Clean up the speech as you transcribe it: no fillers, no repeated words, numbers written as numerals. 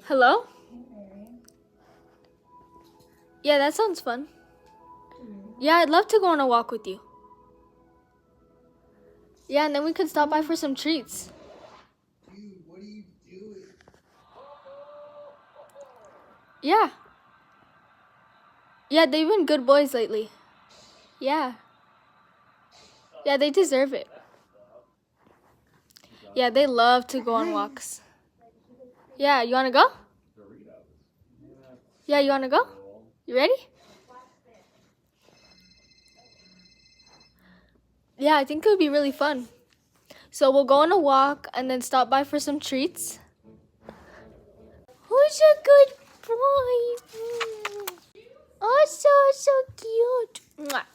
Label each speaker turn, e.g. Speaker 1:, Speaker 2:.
Speaker 1: Hello? Yeah, that sounds fun. Yeah, I'd love to go on a walk with you. Yeah, and then we could stop by for some treats.
Speaker 2: Dude, what are you doing?
Speaker 1: Yeah. Yeah, they've been good boys lately. Yeah. Yeah, they deserve it. Yeah, they love to go on walks. Yeah, you want to go? Yeah, you want to go? You ready? Yeah, I think it would be really fun. So we'll go on a walk and then stop by for some treats. Who's a good boy? Oh, so cute. Mwah.